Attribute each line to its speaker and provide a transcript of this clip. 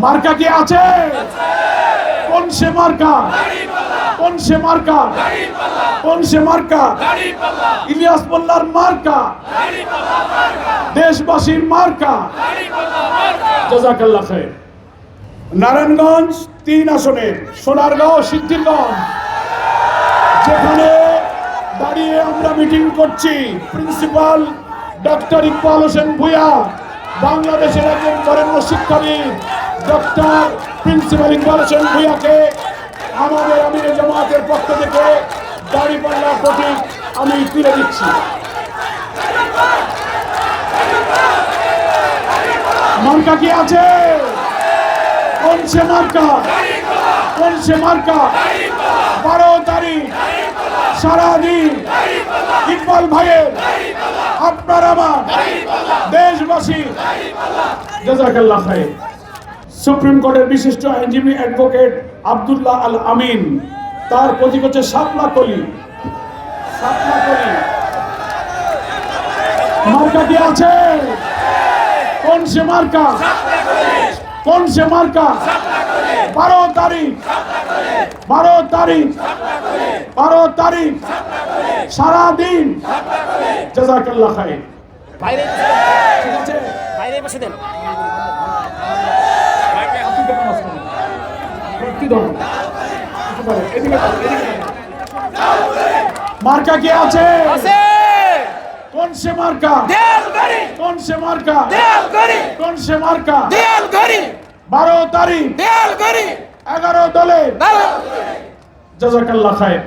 Speaker 1: মার্কা কি আছে? কোন সে মার্কা? কোন সে মার্কা? কোন সে মার্কা? ইলিয়াস মোল্লার মার্কা, দেশবাসীর মার্কা। জাযাকাল্লাহ খায়ের। নারায়ণগঞ্জ 3 আসনের সোনারগাঁও সিদ্ধিরগঞ্জ, যেখানে দাঁড়িয়ে আমরা মিটিং করছি, প্রিন্সিপাল ডক্টর ইকবাল হোসেন ভূঁইয়া, বাংলাদেশের একজন বরেণ্য শিক্ষাবিদ ডক্টর প্রিন্সিপাল ইকবাল হোসেন ভূঁইয়াকে আমাদের আমিরে জামাতের পক্ষ থেকে দাঁড়িপাল্লার প্রতীক আমি তুলে দিচ্ছি। মার্কা কি আছে? কোন সে মার্কা? কোন সে মার্কা? 12 তারিখ সারাদিন ইকবাল ভাইয়ের, আপনার আমার দেশবাসী। জাযাকাল্লাহ খায়ের। সুপ্রিম কোর্টের বিশিষ্ট আইনজীবী অ্যাডভোকেট আব্দুল্লাহ আল আমিন, তার প্রতীক হচ্ছে শাপলা কলি। শাপলা কলি। মার্কা কি আছে? কোন সে মার্কা? কোন সে মার্কা? 12 তারিখ 12 তারিখ 12 তারিখ সারাদিন। জাযাকাল্লাহ খায়ের।
Speaker 2: বাইরে
Speaker 1: ঠিক আছে,
Speaker 2: বাইরে বসে দেন।
Speaker 1: মার্কা কি আছে?
Speaker 2: আছে
Speaker 1: কোন সে মার্কা?
Speaker 2: দেয়ালগড়ি,
Speaker 1: কোন সে মার্কা?
Speaker 2: দেয়ালগড়ি,
Speaker 1: কোন সে মার্কা?
Speaker 2: দেয়ালগড়ি,
Speaker 1: 12 তারিখ
Speaker 2: দেয়ালগড়ি,
Speaker 1: 11 দলের। জাযাকাল্লাহ খায়ের।